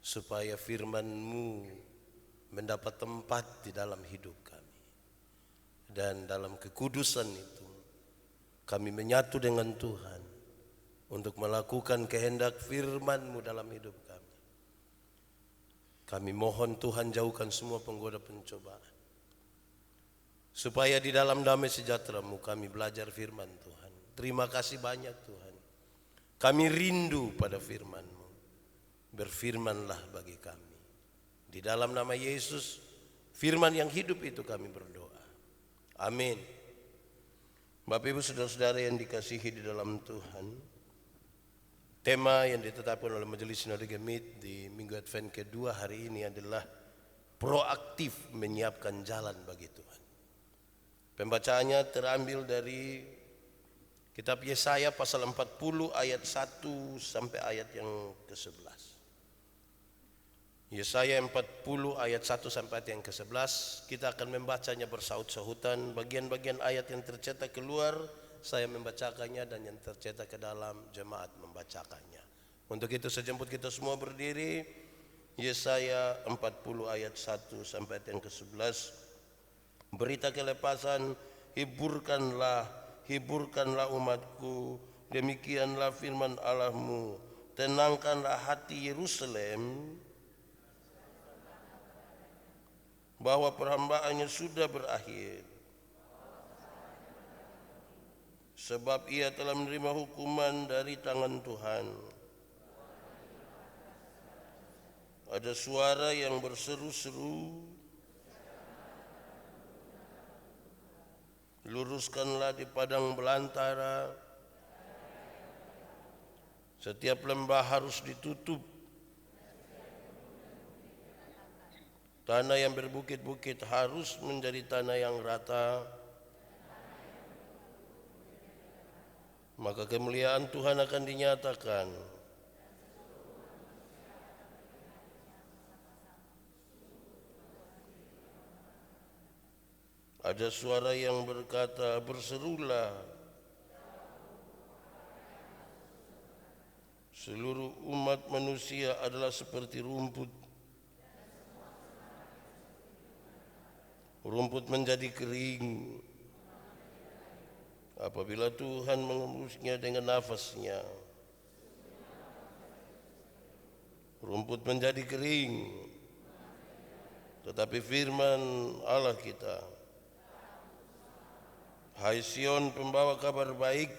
supaya firman-Mu mendapat tempat di dalam hidup kami. Dan dalam kekudusan itu kami menyatu dengan Tuhan untuk melakukan kehendak firman-Mu dalam hidup kami. Kami mohon Tuhan jauhkan semua penggoda pencobaan, supaya di dalam damai sejahtera-Mu kami belajar firman Tuhan. Terima kasih banyak Tuhan. Kami rindu pada firman-Mu. Berfirmanlah bagi kami. Di dalam nama Yesus, firman yang hidup itu kami berdoa. Amin. Bapak Ibu saudara-saudara yang dikasihi di dalam Tuhan, tema yang ditetapkan oleh Majelis Sinode Gemit di Minggu Advent kedua hari ini adalah proaktif menyiapkan jalan bagi Tuhan. Pembacaannya terambil dari kitab Yesaya pasal 40 ayat 1 sampai ayat yang ke-11. Yesaya 40 ayat 1 sampai ayat yang ke-11. Kita akan membacanya bersaut-sautan. Bagian-bagian ayat yang tercetak keluar saya membacakannya, dan yang tercetak ke dalam jemaat membacakannya. Untuk itu sejemput kita semua berdiri. Yesaya 40 ayat 1 sampai ayat yang ke-11. Berita kelepasan, hiburkanlah umatku, demikianlah firman Allahmu. Tenangkanlah hati Yerusalem, bahwa perhambaannya sudah berakhir. Sebab ia telah menerima hukuman dari tangan Tuhan. Ada suara yang berseru-seru, luruskanlah di padang belantara, setiap lembah harus ditutup, tanah yang berbukit-bukit harus menjadi tanah yang rata. Maka kemuliaan Tuhan akan dinyatakan. Ada suara yang berkata, berserulah. Seluruh umat manusia adalah seperti rumput. Rumput menjadi kering apabila Tuhan mengembusnya dengan nafasnya. Rumput menjadi kering, tetapi firman Allah kita, hai Sion pembawa kabar baik,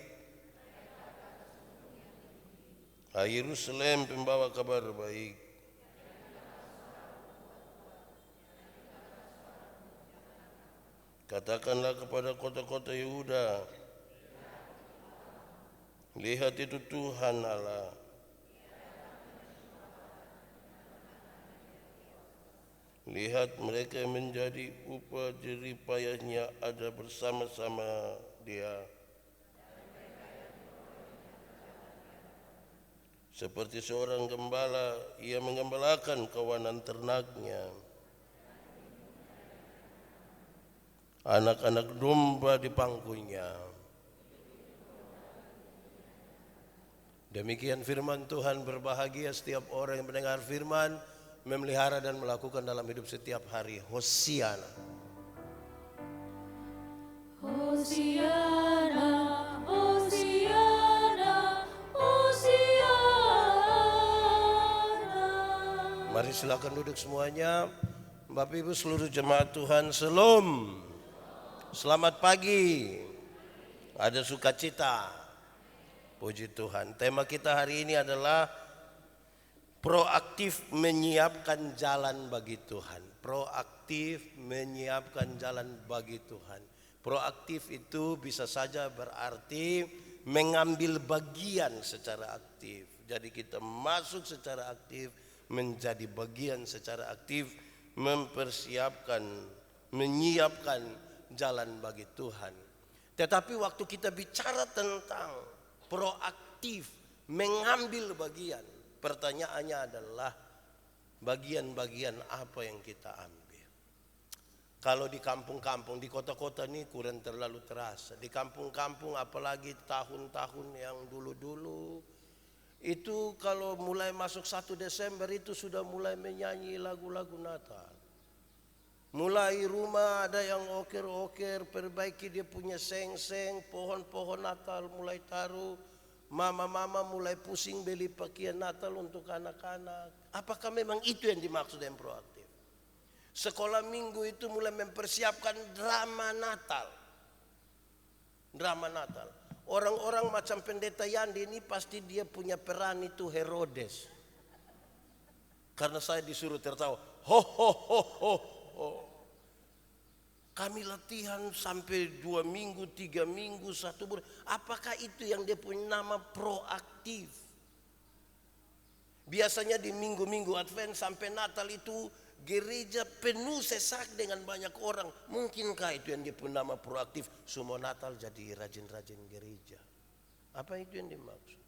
hai Yerusalem pembawa kabar baik. Katakanlah kepada kota-kota Yehuda, lihat itu Tuhan Allah. Lihat mereka menjadi upah jerih payahnya ada bersama-sama Dia. Seperti seorang gembala, ia menggembalakan kawanan ternaknya. Anak-anak domba di pangkunya. Demikian firman Tuhan. Berbahagia setiap orang yang mendengar firman, memelihara dan melakukan dalam hidup setiap hari. Hosiana. Hosiana, Hosiana, Hosiana. Mari silakan duduk semuanya. Bapak Ibu seluruh jemaat Tuhan, Shalom. Selamat pagi. Ada sukacita. Puji Tuhan. Tema kita hari ini adalah proaktif menyiapkan jalan bagi Tuhan. Proaktif menyiapkan jalan bagi Tuhan. Proaktif itu bisa saja berarti mengambil bagian secara aktif. Jadi kita masuk secara aktif, menjadi bagian secara aktif, mempersiapkan, menyiapkan jalan bagi Tuhan. Tetapi waktu kita bicara tentang proaktif mengambil bagian, pertanyaannya adalah bagian-bagian apa yang kita ambil. Kalau di kampung-kampung, di kota-kota ini kurang terlalu terasa. Di kampung-kampung apalagi tahun-tahun yang dulu-dulu, Itu kalau mulai masuk 1 Desember itu sudah mulai menyanyi lagu-lagu Natal. Mulai rumah ada yang oker-oker, perbaiki dia punya seng-seng, pohon-pohon Natal mulai taruh. Mama-mama mulai pusing beli pakaian Natal untuk anak-anak. Apakah memang itu yang dimaksud yang proaktif? Sekolah minggu itu mulai mempersiapkan drama Natal. Drama Natal. Orang-orang macam pendeta Yandi ini pasti dia punya peran itu Herodes. Karena saya disuruh tertawa. Ho ho ho ho ho. Kami latihan sampai 2 minggu, 3 minggu, 1 bulan. Apakah itu yang dia punya nama proaktif? Biasanya di minggu-minggu Advent sampai Natal itu gereja penuh sesak dengan banyak orang. Mungkinkah itu yang dia punya nama proaktif? Semua Natal jadi rajin-rajin gereja. Apa itu yang dimaksud?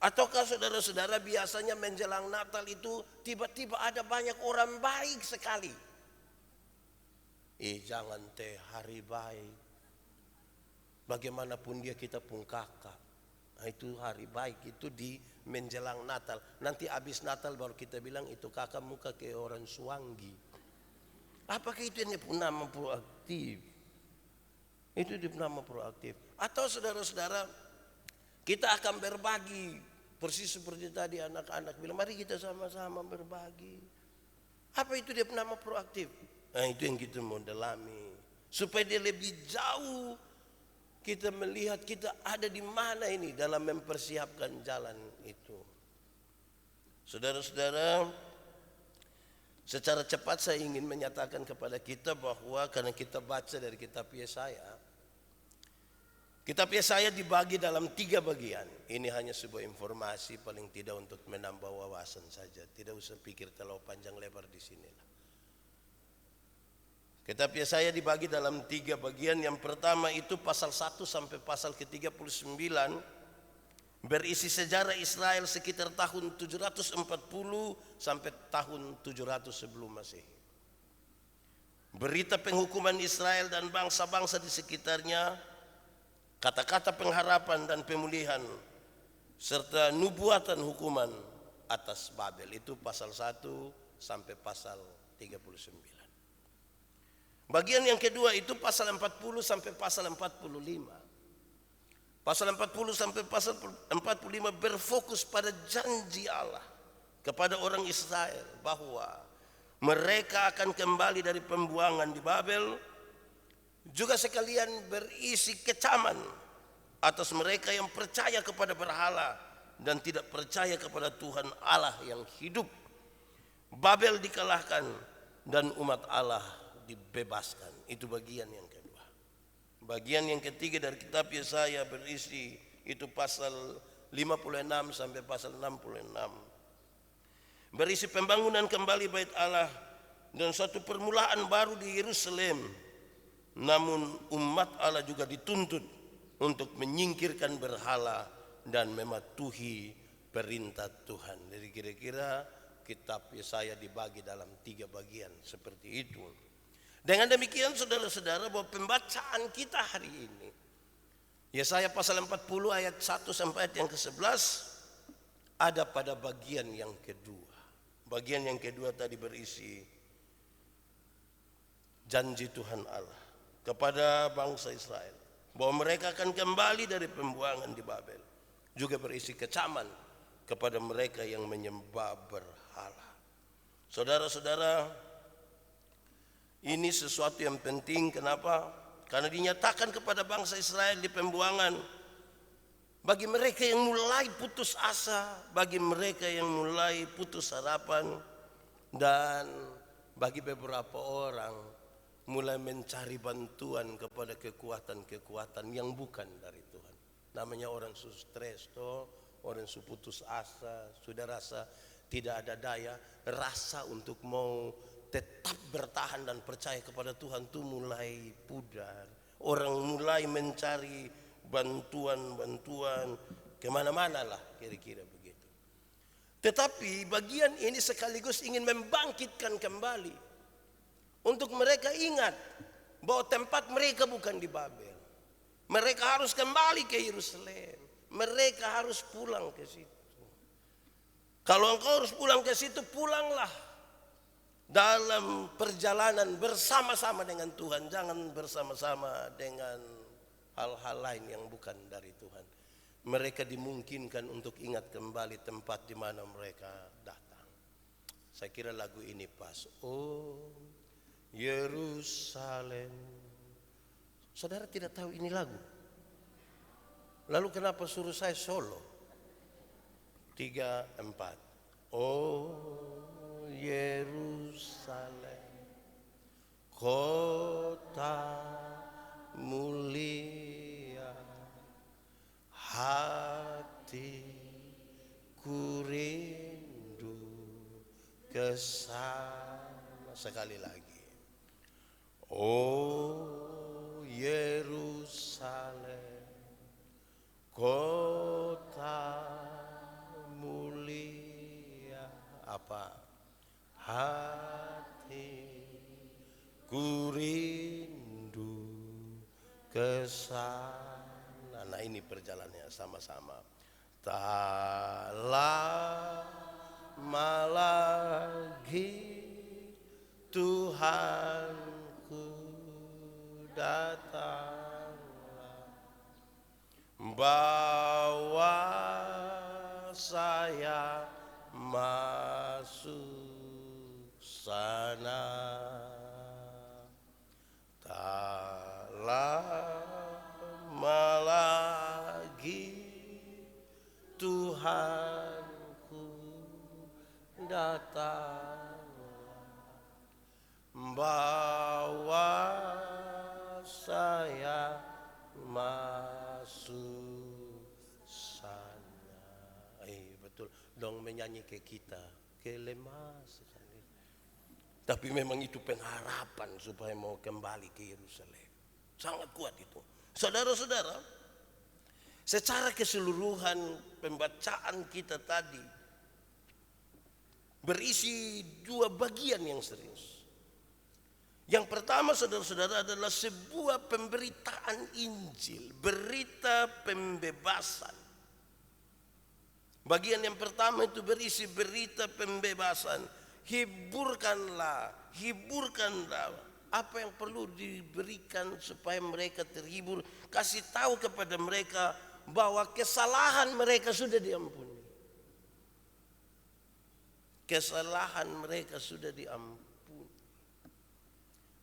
Ataukah saudara-saudara biasanya menjelang Natal itu tiba-tiba ada banyak orang baik sekali. Jangan teh hari baik. Bagaimanapun dia kita pun kakak. Nah, itu hari baik itu di menjelang Natal. Nanti habis Natal baru kita bilang itu kakak muka kayak orang Suwangi. Apakah itu yang nama proaktif? Itu nama proaktif. Atau saudara-saudara kita akan berbagi. Persis seperti tadi anak-anak bilang mari kita sama-sama berbagi. Apa itu dia nama proaktif? Nah itu yang kita mau dalami. Supaya dia lebih jauh kita melihat kita ada di mana ini dalam mempersiapkan jalan itu. Saudara-saudara, secara cepat saya ingin menyatakan kepada kita bahwa karena kita baca dari kitab Yesaya. Kitab Yesaya dibagi dalam 3 bagian. Ini hanya sebuah informasi paling tidak untuk menambah wawasan saja. Tidak usah pikir terlalu panjang lebar di sini. Kitab Yesaya dibagi dalam 3 bagian. Yang pertama itu pasal 1 sampai pasal ke-39 berisi sejarah Israel sekitar tahun 740 sampai tahun 700 sebelum Masehi. Berita penghukuman Israel dan bangsa-bangsa di sekitarnya, kata-kata pengharapan dan pemulihan, serta nubuatan hukuman atas Babel. Itu pasal 1 sampai pasal 39. Bagian yang kedua itu pasal 40 sampai pasal 45. Pasal 40 sampai pasal 45 berfokus pada janji Allah kepada orang Israel bahwa mereka akan kembali dari pembuangan di Babel. Juga sekalian berisi kecaman atas mereka yang percaya kepada berhala dan tidak percaya kepada Tuhan Allah yang hidup. Babel dikalahkan dan umat Allah dibebaskan. Itu bagian yang kedua. Bagian yang ketiga dari kitab Yesaya berisi itu pasal 56 sampai pasal 66. Berisi pembangunan kembali bait Allah dan suatu permulaan baru di Yerusalem. Namun umat Allah juga dituntut untuk menyingkirkan berhala dan mematuhi perintah Tuhan. Jadi kira-kira kitab Yesaya dibagi dalam 3 bagian seperti itu. Dengan demikian saudara-saudara bahwa pembacaan kita hari ini Yesaya pasal 40 ayat 1 sampai ayat yang ke-11 ada pada bagian yang kedua. Bagian yang kedua tadi berisi janji Tuhan Allah kepada bangsa Israel bahwa mereka akan kembali dari pembuangan di Babel. Juga berisi kecaman kepada mereka yang menyembah berhala. Saudara-saudara, ini sesuatu yang penting. Kenapa? Karena dinyatakan kepada bangsa Israel di pembuangan. Bagi mereka yang mulai putus asa, bagi mereka yang mulai putus harapan, dan bagi beberapa orang mulai mencari bantuan kepada kekuatan-kekuatan yang bukan dari Tuhan. Namanya orang stres, orang putus asa, sudah rasa tidak ada daya, rasa untuk mau tetap bertahan dan percaya kepada Tuhan itu mulai pudar. Orang mulai mencari bantuan-bantuan kemana-mana lah, kira-kira begitu. Tetapi bagian ini sekaligus ingin membangkitkan kembali untuk mereka ingat bahwa tempat mereka bukan di Babel. Mereka harus kembali ke Yerusalem. Mereka harus pulang ke situ. Kalau engkau harus pulang ke situ, pulanglah dalam perjalanan bersama-sama dengan Tuhan. Jangan bersama-sama dengan hal-hal lain yang bukan dari Tuhan. Mereka dimungkinkan untuk ingat kembali tempat di mana mereka datang. Saya kira lagu ini pas. Oh Yerusalem. Saudara tidak tahu ini lagu? Lalu kenapa suruh saya solo? 3, 4. Oh Yerusalem, kota mulia, hatiku rindu ke sana. Sekali lagi. Oh Yerusalem, kota mulia, apa? Hatiku rindu ke sana. Nah, ini perjalanannya sama-sama. Tak lama lagi Tuhanku datang, bawa saya masuk sana. Tak lama lagi Tuhanku datang, bawa saya masuk sana. Betul dong, menyanyi ke kita, kelemah sekali. Tapi memang itu pengharapan supaya mau kembali ke Yerusalem. Sangat kuat itu. Saudara-saudara, secara keseluruhan pembacaan kita tadi berisi 2 bagian yang serius. Yang pertama, saudara-saudara, adalah sebuah pemberitaan Injil, berita pembebasan. Bagian yang pertama itu berisi berita pembebasan. Hiburkanlah. Apa yang perlu diberikan supaya mereka terhibur? Kasih tahu kepada mereka bahwa kesalahan mereka sudah diampuni. Kesalahan mereka sudah diampuni.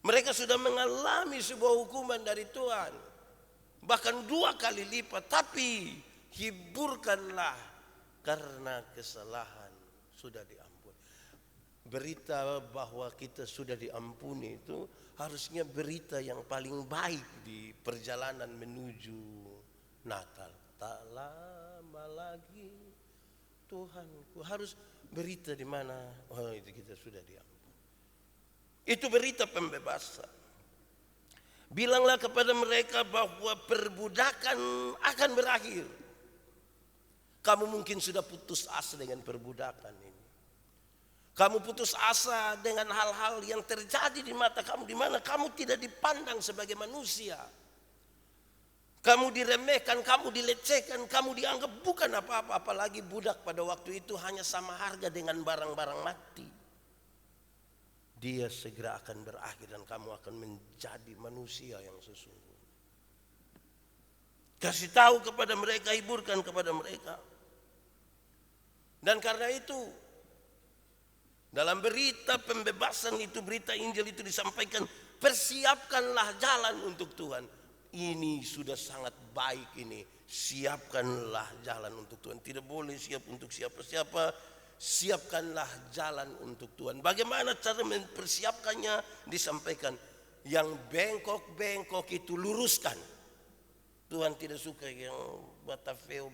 Mereka sudah mengalami sebuah hukuman dari Tuhan, bahkan 2 kali lipat. Tapi hiburkanlah karena kesalahan sudah diampuni. Berita bahwa kita sudah diampuni itu harusnya berita yang paling baik di perjalanan menuju Natal. Tak lama lagi Tuhanku, harus berita di mana itu kita sudah diampuni. Itu berita pembebasan. Bilanglah kepada mereka bahwa perbudakan akan berakhir. Kamu mungkin sudah putus asa dengan perbudakan ini. Kamu putus asa dengan hal-hal yang terjadi di mata kamu, di mana kamu tidak dipandang sebagai manusia. Kamu diremehkan, kamu dilecehkan, kamu dianggap bukan apa-apa. Apalagi budak pada waktu itu hanya sama harga dengan barang-barang mati. Dia segera akan berakhir dan kamu akan menjadi manusia yang sesungguhnya. Kasih tahu kepada mereka, hiburkan kepada mereka. Dan karena itu, dalam berita pembebasan itu, berita Injil itu disampaikan, persiapkanlah jalan untuk Tuhan. Ini sudah sangat baik ini. Siapkanlah jalan untuk Tuhan. Tidak boleh siap untuk siapa-siapa. Siapkanlah jalan untuk Tuhan. Bagaimana cara mempersiapkannya? Disampaikan, yang bengkok-bengkok itu luruskan. Tuhan tidak suka yang batafeo,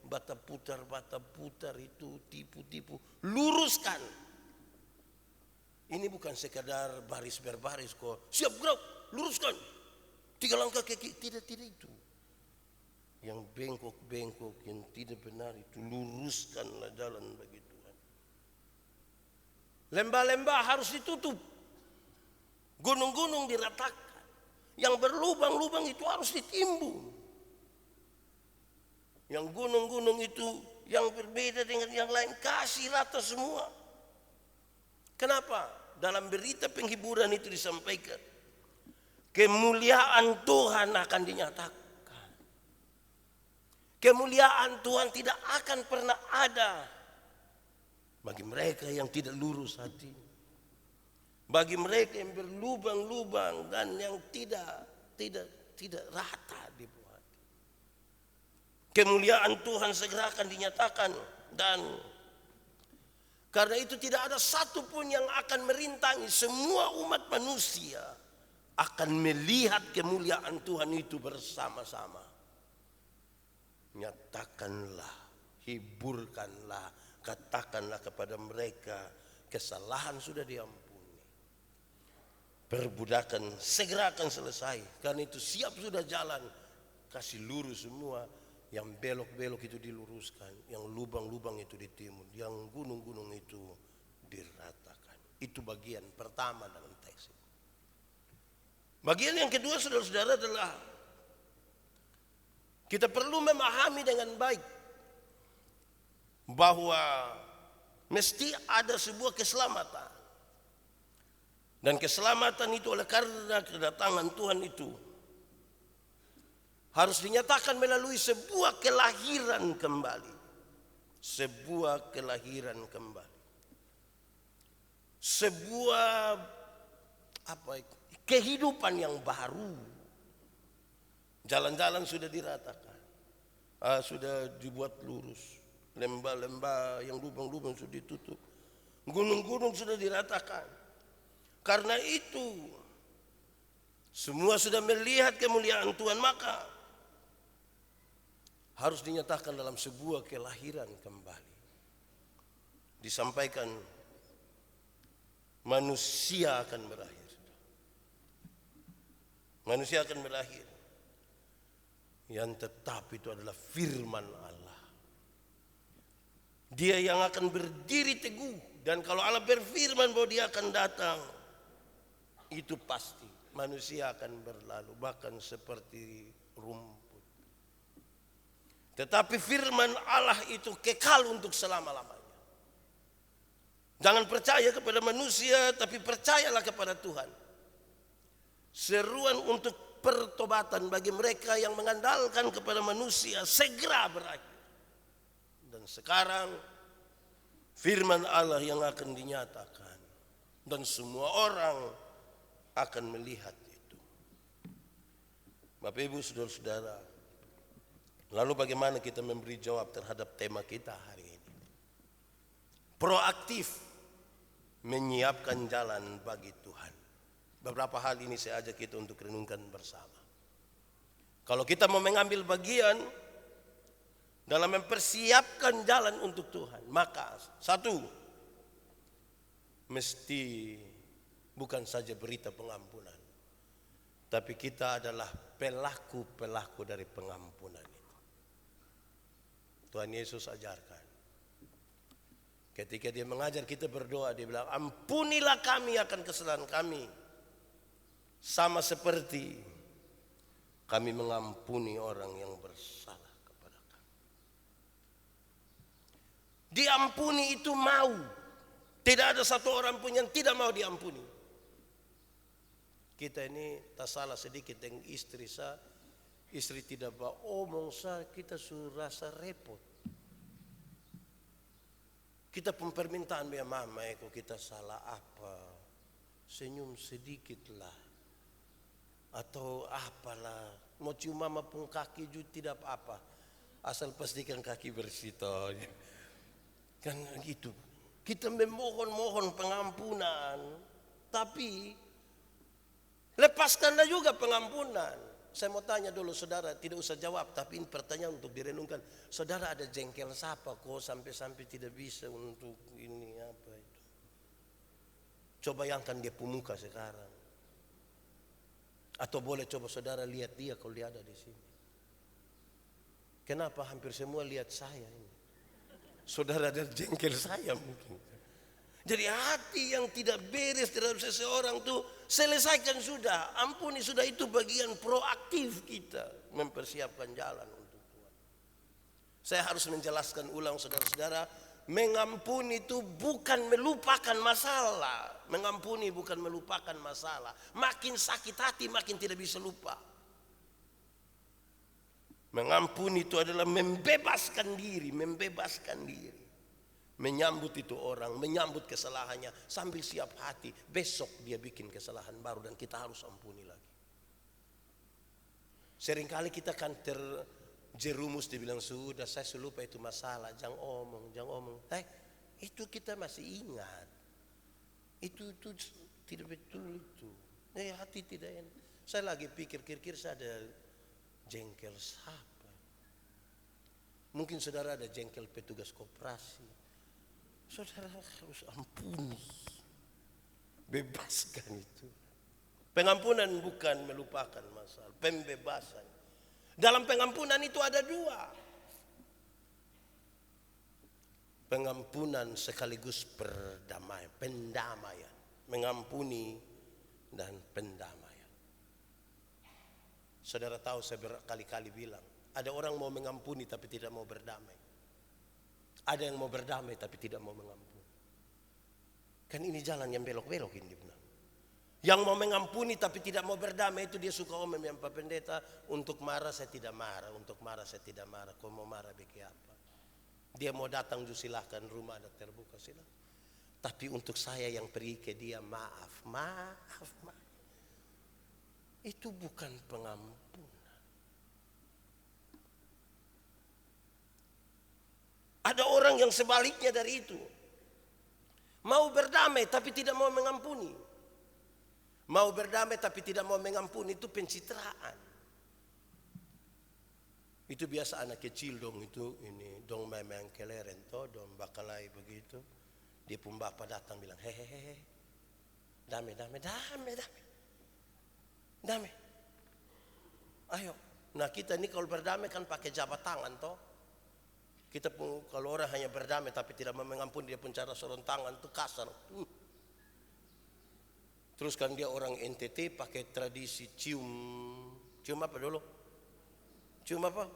bata putar itu tipu-tipu. Luruskan. Ini bukan sekadar baris berbaris kok. Siap gerak, luruskan. 3 langkah ke kiri, tidak itu. Yang bengkok-bengkok, yang tidak benar itu luruskanlah jalan bagi Tuhan. Lembah-lembah harus ditutup. Gunung-gunung diratakan. Yang berlubang-lubang itu harus ditimbun. Yang gunung-gunung itu yang berbeda dengan yang lain, kasih rata semua. Kenapa? Dalam berita penghiburan itu disampaikan, kemuliaan Tuhan akan dinyatakan. Kemuliaan Tuhan tidak akan pernah ada bagi mereka yang tidak lurus hati, bagi mereka yang berlubang-lubang dan yang tidak rata di bawah hati. Kemuliaan Tuhan segera akan dinyatakan, dan karena itu tidak ada satupun yang akan merintangi. Semua umat manusia akan melihat kemuliaan Tuhan itu bersama-sama. Nyatakanlah, hiburkanlah, katakanlah kepada mereka, kesalahan sudah diampuni. Perbudakan segera akan selesai. Karena itu siap sudah jalan, kasih lurus semua. Yang belok-belok itu diluruskan, yang lubang-lubang itu ditimbun, yang gunung-gunung itu diratakan. Itu bagian pertama dalam teks. Bagian yang kedua, saudara-saudara, adalah kita perlu memahami dengan baik bahwa mesti ada sebuah keselamatan. Dan keselamatan itu oleh karena kedatangan Tuhan itu harus dinyatakan melalui sebuah kelahiran kembali. Sebuah kelahiran kembali. Sebuah kehidupan yang baru. Jalan-jalan sudah diratakan. Sudah dibuat lurus. Lembah-lembah yang lubang-lubang sudah ditutup. Gunung-gunung sudah diratakan. Karena itu semua sudah melihat kemuliaan Tuhan, maka harus dinyatakan dalam sebuah kelahiran kembali. Disampaikan manusia akan berakhir. Manusia akan berakhir. Yang tetap itu adalah firman Allah. Dia yang akan berdiri teguh. Dan kalau Allah berfirman bahwa dia akan datang, itu pasti manusia akan berlalu, bahkan seperti rumput. Tetapi firman Allah itu kekal untuk selama-lamanya. Jangan percaya kepada manusia, tapi percayalah kepada Tuhan. Seruan untuk pertobatan bagi mereka yang mengandalkan kepada manusia segera berakhir. Dan sekarang firman Allah yang akan dinyatakan, dan semua orang akan melihat itu. Bapak Ibu, saudara-saudara, lalu bagaimana kita memberi jawab terhadap tema kita hari ini? Proaktif menyiapkan jalan bagi Tuhan. Beberapa hal ini saya ajak kita untuk renungkan bersama. Kalau kita mau mengambil bagian dalam mempersiapkan jalan untuk Tuhan, maka satu, mesti bukan saja berita pengampunan, tapi kita adalah pelaku-pelaku dari pengampunan itu. Tuhan Yesus ajarkan. Ketika dia mengajar kita berdoa, dia bilang, ampunilah kami akan kesalahan kami, sama seperti kami mengampuni orang yang bersalah kepada kami. Diampuni itu mau. Tidak ada satu orang pun yang tidak mau diampuni. Kita ini tak salah sedikit dengan istri saya. Istri tidak bawa omong saya, kita suruh rasa repot. Kita pun permintaan ya mama, kok kita salah apa? Senyum sedikitlah. Atau apalah, mau cium mama pun kaki juga tidak apa-apa, asal pastikan kaki bersih toh. Kan gitu. Kita memohon-mohon pengampunan, tapi lepaskanlah juga pengampunan. Saya mau tanya dulu, saudara, tidak usah jawab, tapi ini pertanyaan untuk direnungkan. Saudara ada jengkel siapa kok sampai-sampai tidak bisa untuk ini apa itu? Coba bayangkan dia pemuka sekarang. Atau boleh coba saudara lihat dia kalau dia ada di sini. Kenapa hampir semua lihat saya ini? Saudara ada jengkel saya mungkin. Jadi hati yang tidak beres terhadap seseorang tuh selesaikan sudah. Ampuni sudah, itu bagian proaktif kita mempersiapkan jalan untuk Tuhan. Saya harus menjelaskan ulang saudara-saudara, mengampuni itu bukan melupakan masalah. Mengampuni bukan melupakan masalah. Makin sakit hati makin tidak bisa lupa. Mengampuni itu adalah membebaskan diri, menyambut itu orang, menyambut kesalahannya sambil siap hati. Besok dia bikin kesalahan baru dan kita harus ampuni lagi. Seringkali kita kan terjerumus dibilang sudah saya lupa itu masalah, jangan omong. Itu kita masih ingat. Itu tidak betul itu. Hati tidak enak. Saya lagi pikir saya ada jengkel siapa? Mungkin saudara ada jengkel petugas koperasi. Saudara harus ampuni. Bebaskan itu. Pengampunan bukan melupakan masalah, pembebasan. Dalam pengampunan itu ada dua. Pengampunan sekaligus pendamaian. Mengampuni dan pendamaian. Saudara tahu saya berkali-kali bilang, ada orang mau mengampuni tapi tidak mau berdamai. Ada yang mau berdamai tapi tidak mau mengampuni. Kan ini jalan yang belok-belok ini benar. Yang mau mengampuni tapi tidak mau berdamai itu dia suka omong yang Pak Pendeta, untuk marah saya tidak marah, untuk marah saya tidak marah. Kau mau marah bikin apa? Dia mau datang silahkan, rumah ada terbuka silahkan. Tapi untuk saya yang pergi ke dia maaf. Itu bukan pengampunan. Ada orang yang sebaliknya dari itu. Mau berdamai tapi tidak mau mengampuni. Mau berdamai tapi tidak mau mengampuni, itu pencitraan. Itu biasa anak kecil dong itu, ini dong memang keleren toh, dong bakalai begitu. Dia pun bapak datang bilang, hehehe, damai. Ayo, nah kita ini kalau berdamai kan pakai jabat tangan toh. Kita pun kalau orang hanya berdamai tapi tidak mau mengampuni, dia pun cara sorong tangan itu kasar. Terus kan dia orang NTT pakai tradisi cium apa dulu? Cium apa?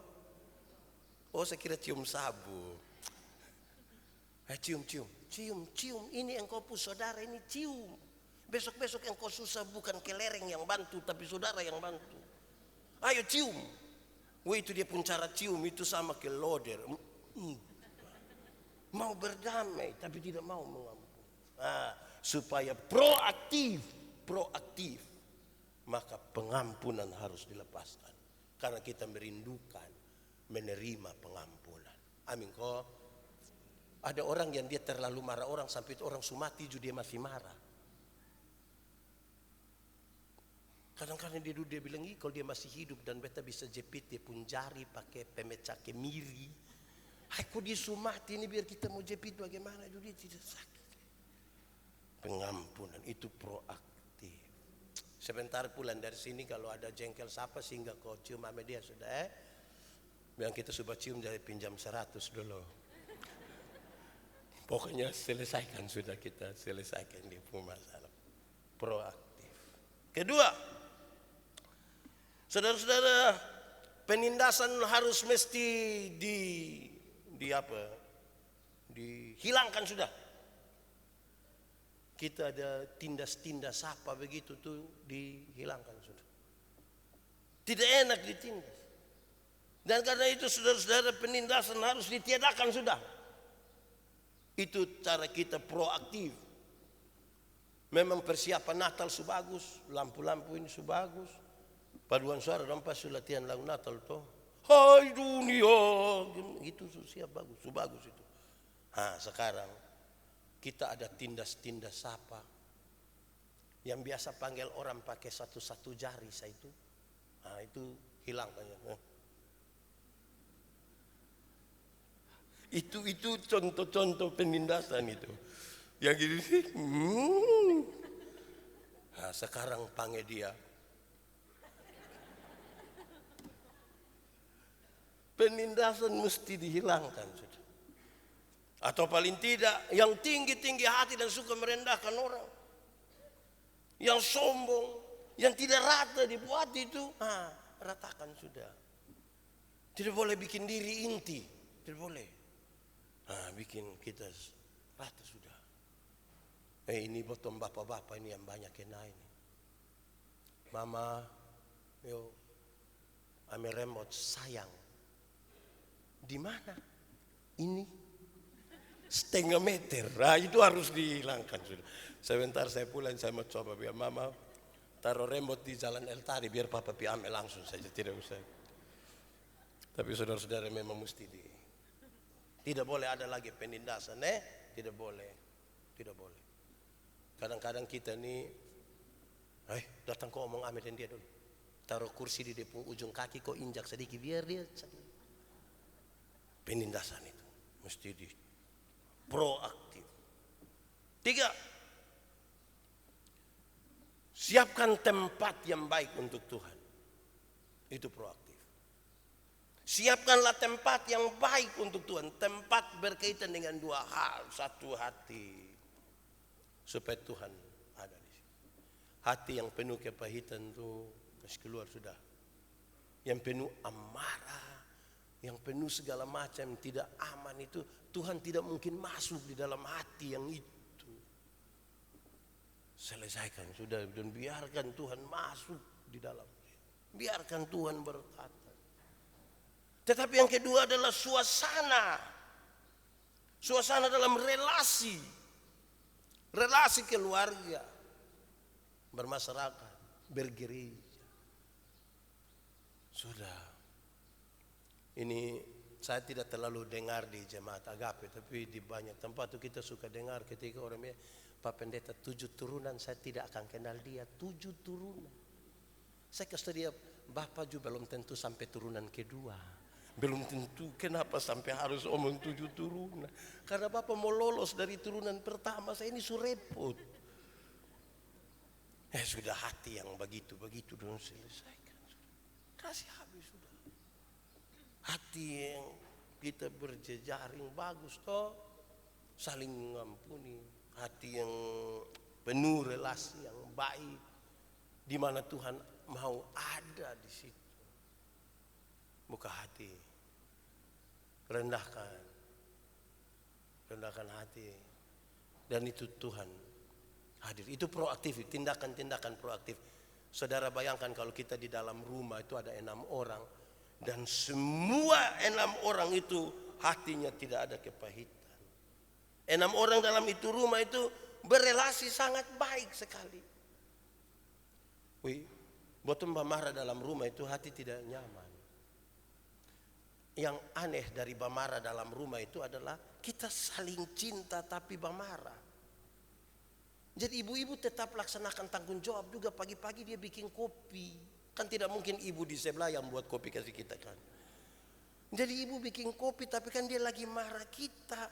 Oh saya kira cium sabu. Cium. Ini engkau pun saudara ini cium. Besok engkau susah bukan kelereng yang bantu tapi saudara yang bantu. Ayo cium. Itu dia pun cara cium itu sama ke loder. Mau berdamai tapi tidak mau mengampuni. Supaya proaktif, maka pengampunan harus dilepaskan karena kita merindukan menerima pengampunan. Amin kok. Ada orang yang dia terlalu marah orang sampai itu orang sumati juga dia masih marah. Kadang-kadang dia bilang kalau dia masih hidup dan beta bisa jepit dia pun jari pakai pemecah kemiri. Kok dia sumati ini biar kita mau jepit bagaimana juga dia tidak sakit. Pengampunan itu proaktif. Sebentar pulang dari sini kalau ada jengkel siapa sehingga kau cium sama dia sudah bilang kita coba cium dari pinjam 100 dulu. Pokoknya selesaikan dia punya masalah. Proaktif. Kedua, saudara-saudara, penindasan harus mesti dihilangkan sudah. Kita ada tindas apa begitu tuh dihilangkan sudah. Tidak enak ditindas. Dan karena itu saudara-saudara penindasan harus ditiadakan sudah. Itu cara kita proaktif. Memang persiapan Natal subagus, lampu-lampu ini subagus. Paduan suara dan pas latihan lagu Natal toh. Hai dunia, itu siap bagus, subagus itu. Sekarang kita ada tindas apa yang biasa panggil orang pakai satu jari saya itu. Itu hilang kayaknya. Itu contoh-contoh penindasan itu. Yang gini sih. Sekarang panggil dia. Penindasan mesti dihilangkan sudah. Atau paling tidak yang tinggi-tinggi hati dan suka merendahkan orang. Yang sombong, yang tidak rata dibuat itu, ratakan sudah. Tidak boleh bikin diri inti. Tidak boleh. Nah, bikin kita rata sudah. Ini botol bapak-bapak ini yang banyak kena ini. Mama, yo, ame remote sayang. Di mana? Ini setengah meter. Nah, itu harus dihilangkan sudah. Sebentar saya pulang, saya mau coba biar mama taruh remote di jalan El Tari biar papa ambil langsung saja, tidak usah. Tapi saudara-saudara memang mesti tidak boleh ada lagi penindasan, tidak boleh, tidak boleh. Kadang-kadang kita nih, datang kau omong ame dan dia dulu, taruh kursi di depan ujung kaki, kau injak sedikit biar dia. Penindasan itu mesti di proaktif. 3, siapkan tempat yang baik untuk Tuhan. Itu proaktif. Siapkanlah tempat yang baik untuk Tuhan. Tempat berkaitan dengan 2 hal. 1, hati. Supaya Tuhan ada di situ. Hati yang penuh kepahitan itu kasih keluar sudah. Yang penuh amarah, yang penuh segala macam tidak aman itu, Tuhan tidak mungkin masuk di dalam hati yang itu. Selesaikan sudah dan biarkan Tuhan masuk di dalam. Biarkan Tuhan berkata. Tetapi yang kedua adalah suasana. Suasana dalam relasi. Relasi keluarga. Bermasyarakat. Bergereja. Sudah. Ini saya tidak terlalu dengar di jemaat Agape. Tapi di banyak tempat itu kita suka dengar ketika orang bilang, Pak Pendeta 7 turunan saya tidak akan kenal dia. 7 turunan. Saya kasih dia, Bapak juga belum tentu sampai turunan kedua. Belum tentu, kenapa sampai harus omong 7 turunan? Karena Bapak mau lolos dari turunan pertama, saya ini surepot. Sudah hati yang begitu dong selesaikan. Kasih habis sudah. Hati yang kita berjejaring bagus toh, saling mengampuni. Hati yang penuh relasi yang baik, di mana Tuhan mau ada di situ. Buka hati, rendahkan hati, dan itu Tuhan hadir. Itu proaktif, tindakan-tindakan proaktif. Saudara bayangkan kalau kita di dalam rumah itu ada 6 orang, dan semua 6 orang itu hatinya tidak ada kepahitan. 6 orang dalam itu rumah itu berelasi sangat baik sekali. Buat mbak marah dalam rumah itu hati tidak nyaman. Yang aneh dari bamara dalam rumah itu adalah kita saling cinta tapi bamara. Jadi ibu-ibu tetap laksanakan tanggung jawab juga, pagi-pagi dia bikin kopi. Kan tidak mungkin ibu di sebelah yang buat kopi kasih kita kan. Jadi ibu bikin kopi tapi kan dia lagi marah kita.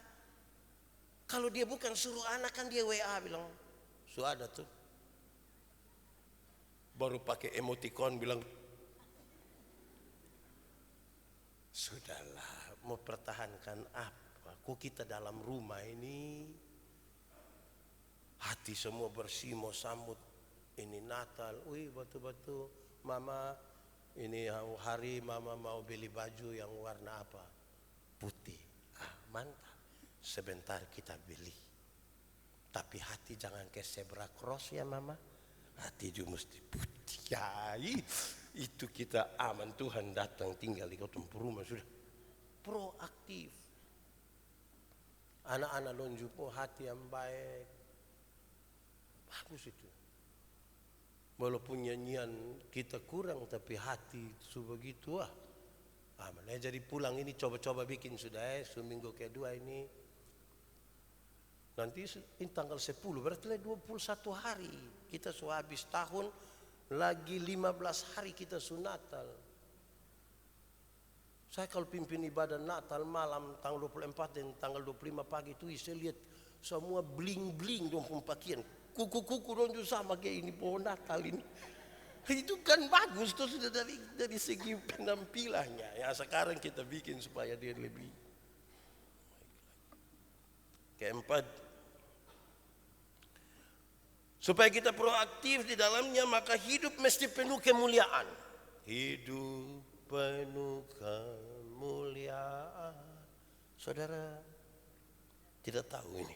Kalau dia bukan suruh anak kan dia WA bilang, sudah tuh. Baru pakai emoticon bilang, sudahlah, mau pertahankan apa? Kok kita dalam rumah ini hati semua bersih mau sambut ini Natal. Batu-batu mama ini hari mama mau beli baju yang warna apa? Putih. Mantap. Sebentar kita beli. Tapi hati jangan ke zebra cross ya mama. Hati juga mesti putih. Itu kita aman, Tuhan datang tinggal di kota rumah sudah. Proaktif. Anak-anak lonjupo hati yang baik. Bagus itu. Walaupun nyanyian kita kurang tapi hati sebegitu aman. Jadi pulang ini coba-coba bikin sudah seminggu kedua ini. Nanti tanggal 10 berarti 21 hari. Kita sudah habis tahun, lagi 15 hari kita Natal. Saya kalau pimpin ibadah Natal malam tanggal 24 dan tanggal 25 pagi itu saya lihat semua bling-bling dong pakaian. Kuku-kuku dong sama kayak ini pohon Natal ini. Itu kan bagus tuh sudah dari segi penampilannya. Ya sekarang kita bikin supaya dia lebih. Keempat, supaya kita proaktif di dalamnya, maka hidup mesti penuh kemuliaan. Hidup penuh kemuliaan. Saudara tidak tahu ini.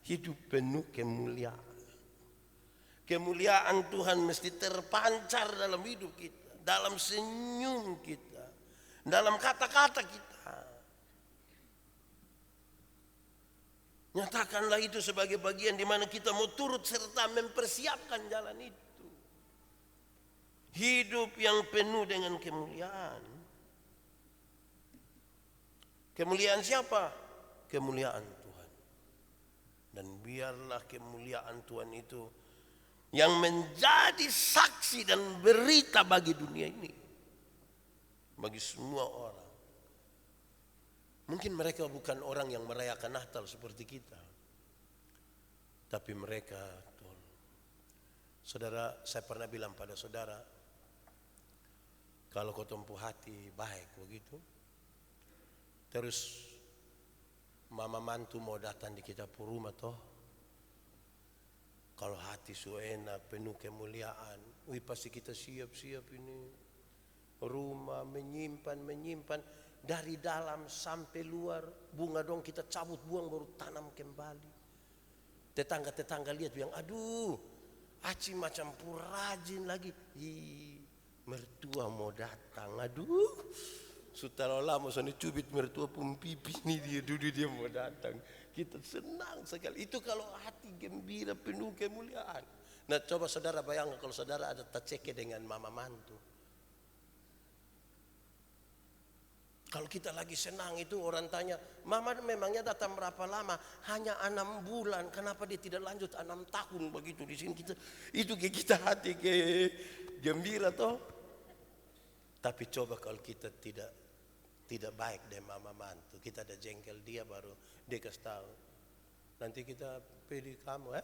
Hidup penuh kemuliaan. Kemuliaan Tuhan mesti terpancar dalam hidup kita, dalam senyum kita, dalam kata-kata kita. Nyatakanlah itu sebagai bagian di mana kita mau turut serta mempersiapkan jalan itu. Hidup yang penuh dengan kemuliaan. Kemuliaan siapa? Kemuliaan Tuhan. Dan biarlah kemuliaan Tuhan itu yang menjadi saksi dan berita bagi dunia ini. Bagi semua orang. Mungkin mereka bukan orang yang merayakan Natal seperti kita. Tapi mereka, saudara, saya pernah bilang pada saudara, kalau kau tumpu hati baik begitu, terus mama mantu mau datang di kita pu rumah toh, kalau hati suena penuh kemuliaan, pasti kita siap-siap ini rumah menyimpan dari dalam sampai luar, bunga dong kita cabut buang baru tanam kembali. Tetangga-tetangga lihat bilang, aduh, aci macam rajin lagi. Mertua mau datang, aduh. Sudah lama soalnya cubit mertua pun pipi ini dia mau datang. Kita senang sekali. Itu kalau hati gembira penuh kemuliaan. Nah coba saudara bayangkan kalau saudara ada taceke dengan mama mantu. Kalau kita lagi senang itu orang tanya, mama memangnya datang berapa lama? Hanya 6 bulan. Kenapa dia tidak lanjut 6 tahun begitu di sini kita? Itu kita hati ke gembira toh. Tapi coba kalau kita tidak baik dengan mama mantu, kita ada jengkel dia baru dia kasih tahu. Nanti kita pilih kamu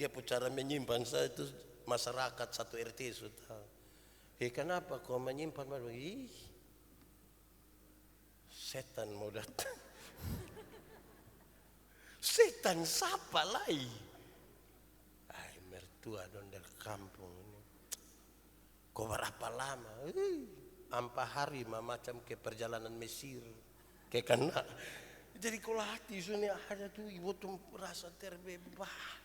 Dia pun cara menyimpan saya itu masyarakat satu RT sudah. Kenapa kau menyimpan baru? Setan mau datang. Setan siapa lagi? Mertua don dari kampung ini. Kau berapa lama? Ampa hari macam ke perjalanan Mesir. Kayak kena. Jadi kalau hati sudah ada tuh ibu tuh rasa terbebas.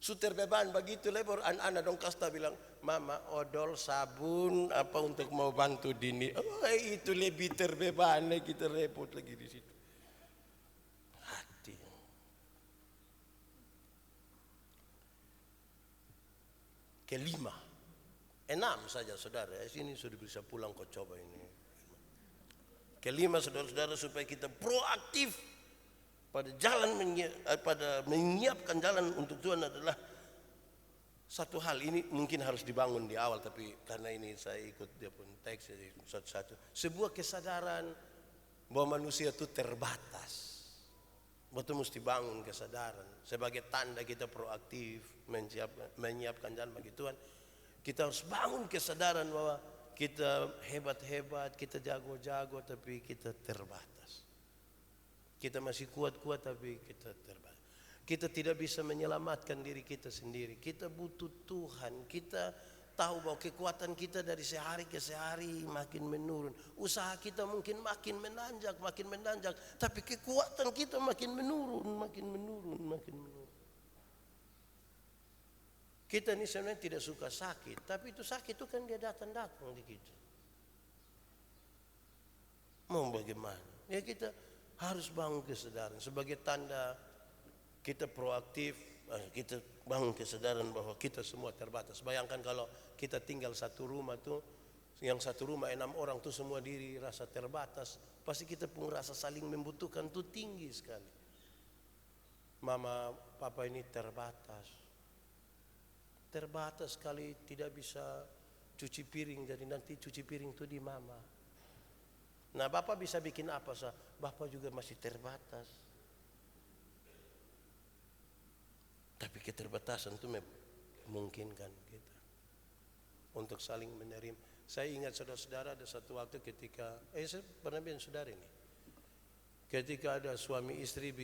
Terbeban begitu lebar anak-anak dong kasta bilang, mama odol sabun apa untuk mau bantu Dini. Itu lebih terbeban lagi, kita repot lagi di situ. Hati. Kelima, 6 saja saudara. Sini sudah bisa pulang kau coba ini. Kelima saudara-saudara supaya kita proaktif pada menyiapkan jalan untuk Tuhan adalah satu hal ini mungkin harus dibangun di awal, tapi karena ini saya ikut dia pun teks jadi satu-satu. Sebuah kesadaran bahwa manusia itu terbatas. Betul mesti bangun kesadaran sebagai tanda kita proaktif menyiapkan jalan bagi Tuhan. Kita harus bangun kesadaran bahwa kita hebat-hebat, kita jago-jago, tapi kita terbatas. Kita masih kuat-kuat tapi kita terbatas. Kita tidak bisa menyelamatkan diri kita sendiri. Kita butuh Tuhan. Kita tahu bahwa kekuatan kita dari sehari ke sehari makin menurun. Usaha kita mungkin makin menanjak. Tapi kekuatan kita makin menurun. Kita ini sebenarnya tidak suka sakit. Tapi itu sakit itu kan dia datang di kita. Mau bagaimana? Ya kita harus bangun kesadaran sebagai tanda kita proaktif. Kita bangun kesadaran bahwa kita semua terbatas. Bayangkan kalau kita tinggal satu rumah tuh, yang satu rumah 6 orang tuh semua diri rasa terbatas, pasti kita pun rasa saling membutuhkan tuh tinggi sekali. Mama papa ini terbatas sekali, tidak bisa cuci piring, jadi nanti cuci piring tuh di mama. Nah bapak bisa bikin apa sah? Bapak juga masih terbatas. Tapi keterbatasan itu memungkinkan kita untuk saling menerima. Saya ingat saudara-saudara ada satu waktu ketika, saya pernah bilang saudara ini, ketika ada suami istri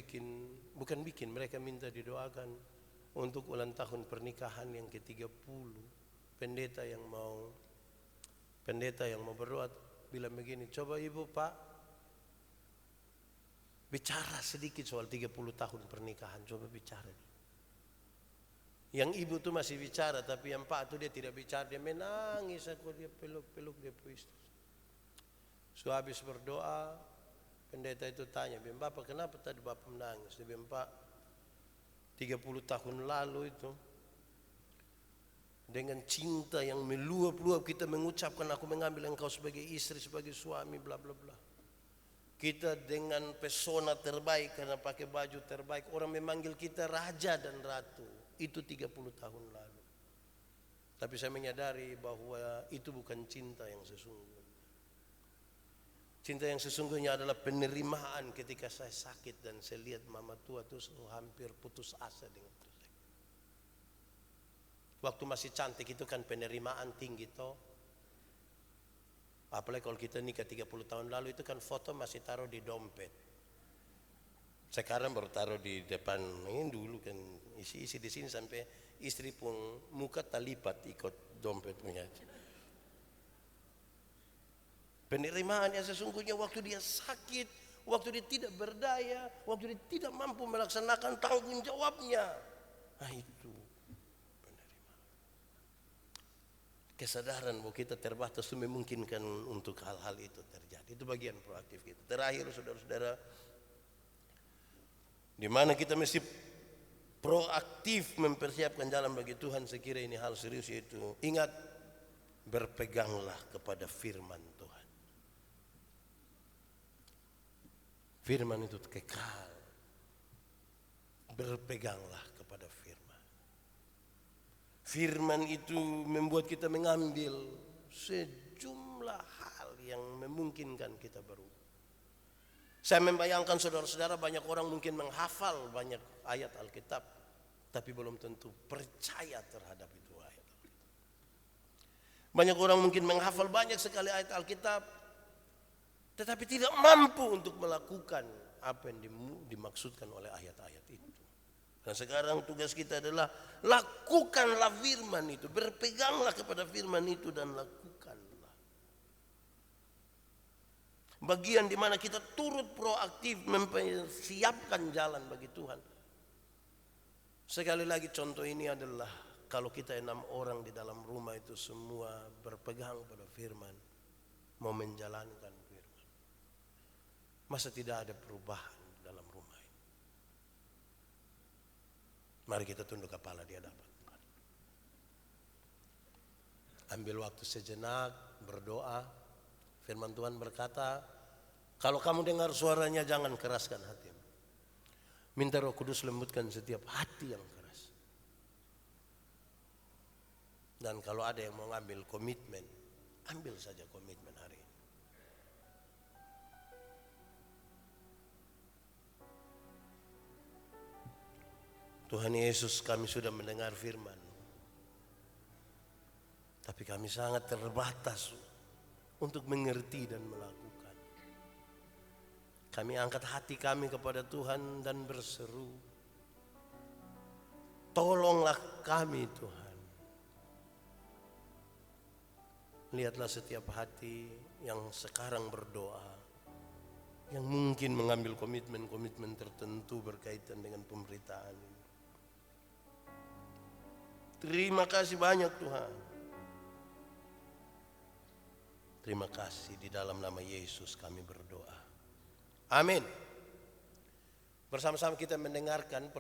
mereka minta didoakan untuk ulang tahun pernikahan yang ke-30, pendeta yang mau pendeta yang mau berdoa bilang begini, coba ibu pak bicara sedikit soal 30 tahun pernikahan, coba bicara. Yang ibu tuh masih bicara, tapi yang pak tuh dia tidak bicara, dia menangis, aku dia peluk-peluk dia istri. So habis berdoa, pendeta itu tanya, bapak kenapa tadi bapak menangis? Dia bilang, pak 30 tahun lalu itu dengan cinta yang meluap-luap kita mengucapkan aku mengambil engkau sebagai istri, sebagai suami, bla bla bla. Kita dengan pesona terbaik karena pakai baju terbaik, orang memanggil kita raja dan ratu. Itu 30 tahun lalu. Tapi saya menyadari bahwa itu bukan cinta yang sesungguhnya. Cinta yang sesungguhnya adalah penerimaan ketika saya sakit dan saya lihat mama tua itu hampir putus asa dengan saya. Waktu masih cantik itu kan penerimaan tinggi toh. Apalagi kalau kita nikah 30 tahun lalu itu kan foto masih taruh di dompet. Sekarang baru taruh di depan. Ini dulu kan isi-isi di sini sampai istri pun muka talipat ikut dompet punya. Penerimaan yang sesungguhnya waktu dia sakit, waktu dia tidak berdaya, waktu dia tidak mampu melaksanakan tanggung jawabnya. Nah itu penerimaan. Kesadaran bahwa kita terbatas itu memungkinkan untuk hal-hal itu terjadi. Itu bagian proaktif kita. Terakhir saudara-saudara, di mana kita mesti proaktif mempersiapkan jalan bagi Tuhan, saya kira ini hal serius, yaitu ingat, berpeganglah kepada firman Tuhan. Firman itu kekal. Berpeganglah kepada firman. Firman itu membuat kita mengambil sejumlah hal yang memungkinkan kita berubah. Saya membayangkan saudara-saudara, banyak orang mungkin menghafal banyak ayat Alkitab, tapi belum tentu percaya terhadap itu ayat Alkitab. Banyak orang mungkin menghafal banyak sekali ayat Alkitab, tetapi tidak mampu untuk melakukan apa yang dimaksudkan oleh ayat-ayat itu. Dan sekarang tugas kita adalah lakukanlah firman itu, berpeganglah kepada firman itu dan lakukanlah. Bagian di mana kita turut proaktif mempersiapkan jalan bagi Tuhan. Sekali lagi contoh ini adalah kalau kita 6 orang di dalam rumah itu semua berpegang pada firman, mau menjalankan firman, masa tidak ada perubahan dalam rumah ini? Mari kita tunduk kepala di hadapan Tuhan. Ambil waktu sejenak berdoa. Firman Tuhan berkata, kalau kamu dengar suaranya jangan keraskan hatimu. Minta Roh Kudus lembutkan setiap hati yang keras. Dan kalau ada yang mau ngambil komitmen, ambil saja komitmen hari ini. Tuhan Yesus, kami sudah mendengar firman, tapi kami sangat terbatas untuk mengerti dan melakukan. Kami angkat hati kami kepada Tuhan dan berseru, tolonglah kami Tuhan. Lihatlah setiap hati yang sekarang berdoa, yang mungkin mengambil komitmen-komitmen tertentu berkaitan dengan pemberitaan ini. Terima kasih banyak Tuhan. Terima kasih, di dalam nama Yesus kami berdoa. Amin. Bersama-sama kita mendengarkan